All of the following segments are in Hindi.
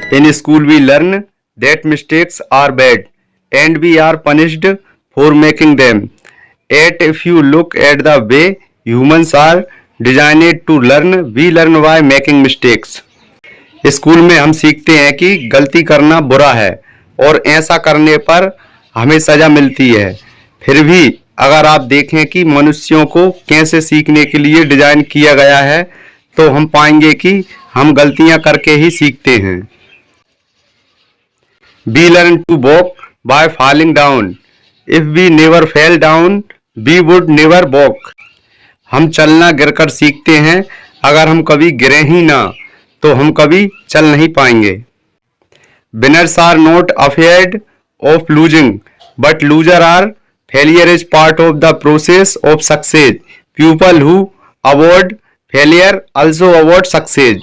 In school we learn that mistakes are bad and we are punished for making them. Yet if you look at the way humans are designed to learn, we learn by making mistakes. School में हम सीखते हैं कि गलती करना बुरा है और ऐसा करने पर हमें सजा मिलती है। फिर भी अगर आप देखें कि मनुष्यों को कैसे सीखने के लिए डिजाइन किया गया है, तो हम पाएंगे कि हम गलतियां करके ही सीखते हैं। We learn to walk by falling down. If we never fell down, we would never walk. हम चलना गिरकर सीखते हैं। अगर हम कभी गिरे ही ना, तो हम कभी चल नहीं पाएंगे। Winners are not afraid of losing, but loser are. Failure is part of the process of success. People who avoid failure also avoid success.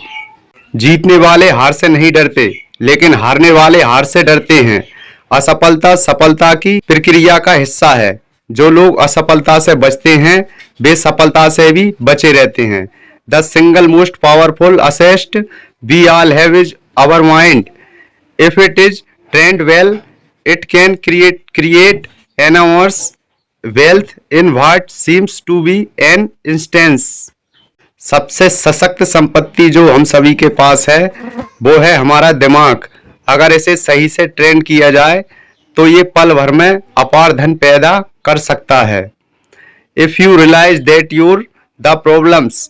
जीतने वाले हार से नहीं डरते, लेकिन हारने वाले हार से डरते हैं। असफलता सफलता की प्रक्रिया का हिस्सा है। जो लोग असफलता से बचते हैं, वे सफलता से भी बचे रहते हैं। The single most powerful asset we all have is our mind. If it is trained well, it can create enormous wealth in what seems to be an instance. सबसे सशक्त संपत्ति जो हम सभी के पास है, वो है हमारा दिमाग। अगर इसे सही से ट्रेन किया जाए तो ये पल भर में अपार धन पैदा कर सकता है। If you realize that you're the problems,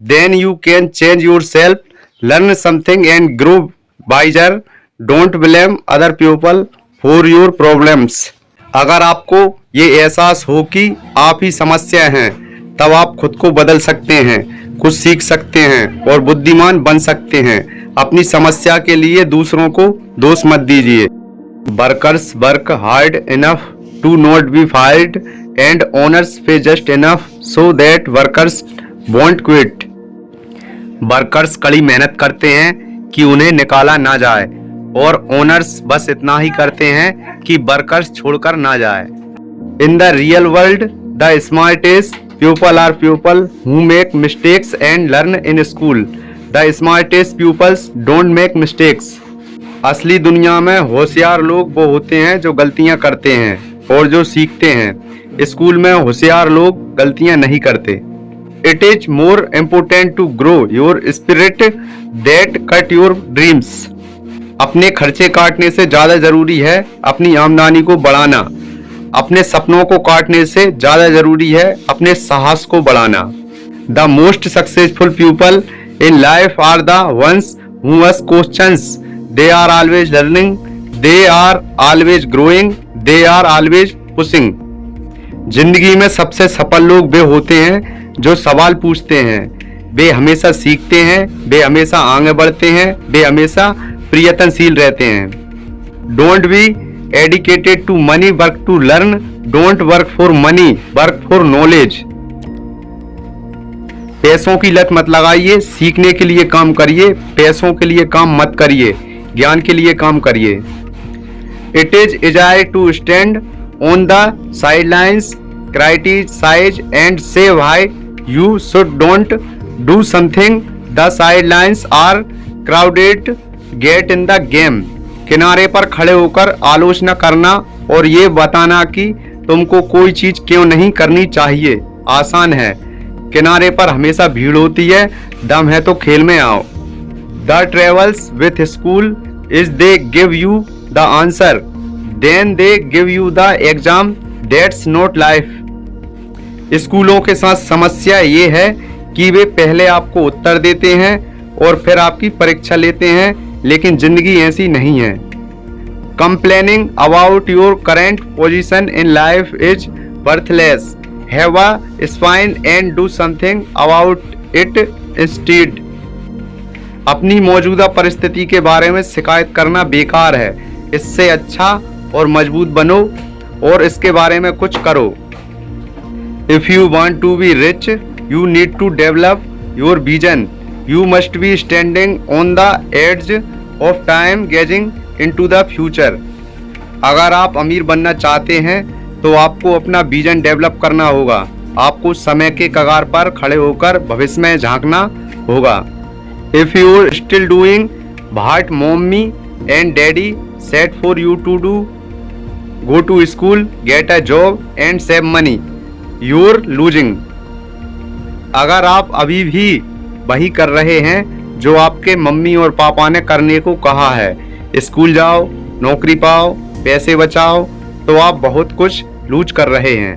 then you can change yourself, learn something and grow wiser. Don't blame other people for your problems. अगर आपको ये एहसास हो कि आप ही समस्या हैं, तब आप खुद को बदल सकते हैं, कुछ सीख सकते हैं और बुद्धिमान बन सकते हैं। अपनी समस्या के लिए दूसरों को दोष मत दीजिए। Workers work hard enough to not be fired and owners pay just enough so that workers won't quit. Workers कड़ी मेहनत करते हैं कि उन्हें निकाला ना जाए, और ओनर्स बस इतना ही करते हैं कि वर्कर्स छोड़कर ना जाए। In the real world the smartest people are people who make mistakes and learn in school. The smartest peoples don't make mistakes. असली दुनिया में होशियार लोग वो होते हैं जो गलतियां करते हैं और जो सीखते हैं। स्कूल में होशियार लोग गलतियां नहीं करते। It is more important to grow your spirit that cut your dreams. अपने खर्चे काटने से ज्यादा जरूरी है अपनी आमदनी को बढ़ाना। अपने सपनों को काटने से ज्यादा जरूरी है अपने साहस को बढ़ाना। The most successful people in life are the ones who ask questions. They are always learning, they are always growing, they are always pushing. जिंदगी में सबसे सफल लोग वे होते हैं जो सवाल पूछते हैं। वे हमेशा सीखते हैं, वे हमेशा आगे बढ़ते हैं, वे हमेशा प्रयत्नशील रहते हैं। Don't be addicted to money, work to learn. Don't work for money, work for knowledge. पैसों की लत मत लगाइए, सीखने के लिए काम करिए। पैसों के लिए काम मत करिए, ज्ञान के लिए काम करिए। It is easy to stand on the sidelines, criticise and say why you should don't do something. The sidelines are crowded, get in the game. किनारे पर खड़े होकर आलोचना करना और ये बताना कि तुमको कोई चीज क्यों नहीं करनी चाहिए आसान है। किनारे पर हमेशा भीड़ होती है, दम है तो खेल में आओ। The travels with school is they give you the answer, then they give you the exam. That's not life. स्कूलों के साथ समस्या ये है कि वे पहले आपको उत्तर देते हैं और फिर आपकी परीक्षा लेते हैं, लेकिन जिंदगी ऐसी नहीं है। Complaining about your current position in life is worthless. Have a spine and do something about it instead. अपनी मौजूदा परिस्थिति के बारे में शिकायत करना बेकार है। इससे अच्छा और मजबूत बनो और इसके बारे में कुछ करो। If you want to be rich, you need to develop your vision. You must be standing on the edge of time, gazing into the future. अगर आप अमीर बनना चाहते हैं तो आपको अपना विजन डेवलप करना होगा। आपको समय के कगार पर खड़े होकर भविष्य में झांकना होगा। If you are still doing What mommy and daddy said for you to do? Go to school, get a job and save money. You're losing. अगर आप अभी भी वही कर रहे हैं जो आपके मम्मी और पापा ने करने को कहा है, स्कूल जाओ, नौकरी पाओ, पैसे बचाओ, तो आप बहुत कुछ लूज कर रहे हैं।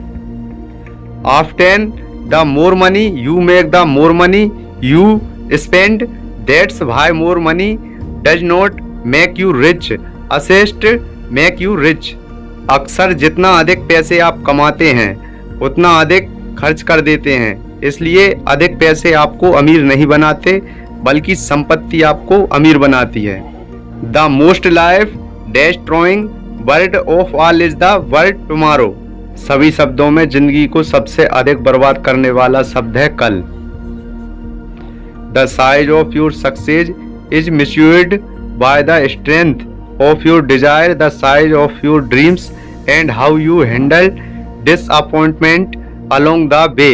Often the more money you make, the more money you spend. That's why more money does not make you rich, assist make you rich. अक्सर जितना अधिक पैसे आप कमाते हैं उतना अधिक खर्च कर देते हैं, इसलिए अधिक पैसे आपको अमीर नहीं बनाते बल्कि संपत्ति आपको अमीर बनाती है। The most life destroying word of all is the word tomorrow. सभी शब्दों में जिंदगी को सबसे अधिक बर्बाद करने वाला शब्द है कल। The size of your success is measured by the strength of your desire, the size of your dreams and how you handle disappointment along the way.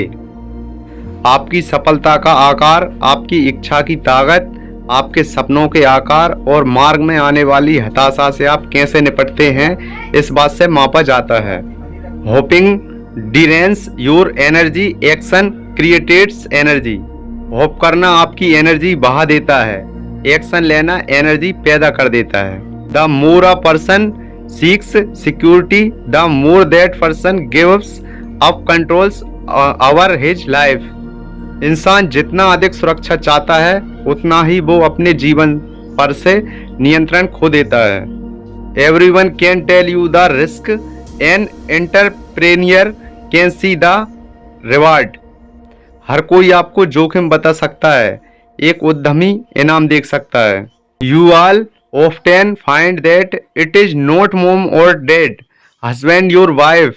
आपकी सफलता का आकार आपकी इच्छा की ताकत, आपके सपनों के आकार और मार्ग में आने वाली हताशा से आप कैसे निपटते हैं, इस बात से मापा जाता है। Hopping drains your energy, action creates energy. Hope करना आपकी एनर्जी बहा देता है, एक्शन लेना एनर्जी पैदा कर देता है। The more a person seeks security, the more that person gives up controls over his life. इंसान जितना अधिक सुरक्षा चाहता है उतना ही वो अपने जीवन पर से नियंत्रण खो देता है। Everyone can tell you the risk, an entrepreneur can see the reward. हर कोई आपको जोखिम बता सकता है, एक उद्यमी इनाम देख सकता है। You all often find that it is not mom or dad, husband your wife,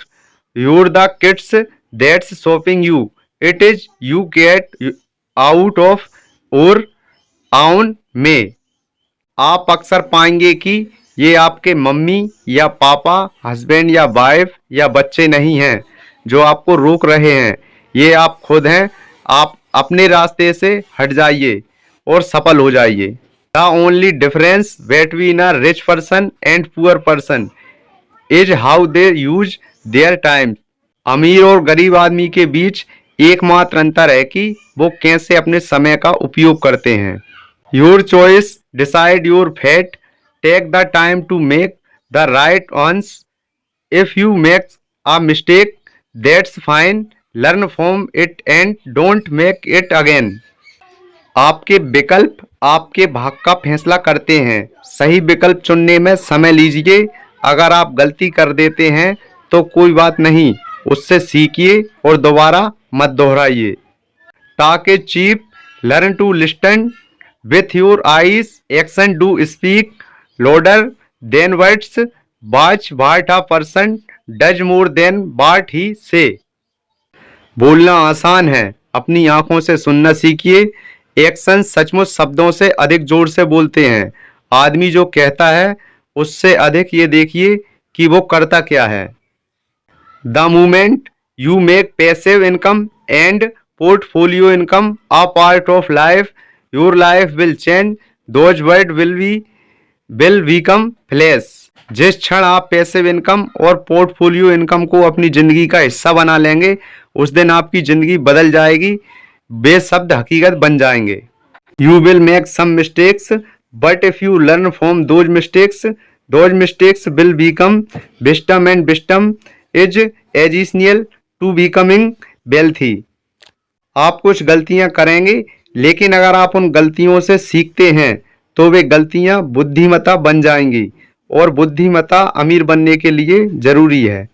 your the kids that's shopping you, it is you get out of or on में। आप अक्सर पाएंगे कि ये आपके मम्मी या पापा, हस्बैंड या वाइफ या बच्चे नहीं हैं जो आपको रोक रहे हैं, ये आप खुद हैं। आप अपने रास्ते से हट जाइए और सफल हो जाइए। The only difference between a rich person and poor person is how they use their time. अमीर और गरीब आदमी के बीच एकमात्र अंतर है कि वो कैसे अपने समय का उपयोग करते हैं। Your choice decide your fate, take the time to make the right ones. If you make a mistake that's fine, learn from it and don't make it again. आपके विकल्प आपके भाग्य का फैसला करते हैं, सही विकल्प चुनने में समय लीजिए। अगर आप गलती कर देते हैं तो कोई बात नहीं, उससे सीखिए और दोबारा मत दोहराइए। Talk is cheap, learn to listen with your eyes, action do speak louder than words, watch what a person does more than what he say। बोलना आसान है, अपनी आंखों से सुनना सीखिए। एक्शन सचमुच शब्दों से अधिक जोर से बोलते हैं। आदमी जो कहता है उससे अधिक ये देखिए कि वो करता क्या है। The moment you make passive income and portfolio income a part of life, your life will change, those word will become flash. जिस क्षण आप पैसिव इनकम और पोर्टफोलियो इनकम को अपनी जिंदगी का हिस्सा बना लेंगे उस दिन आपकी जिंदगी बदल जाएगी, वे शब्द हकीकत बन जाएंगे। You will make some mistakes but if you learn from those mistakes will become wisdom and wisdom is additional to becoming wealthy. आप कुछ गलतियां करेंगे लेकिन अगर आप उन गलतियों से सीखते हैं तो वे गलतियां बुद्धिमत्ता बन जाएंगी और बुद्धिमत्ता अमीर बनने के लिए जरूरी है।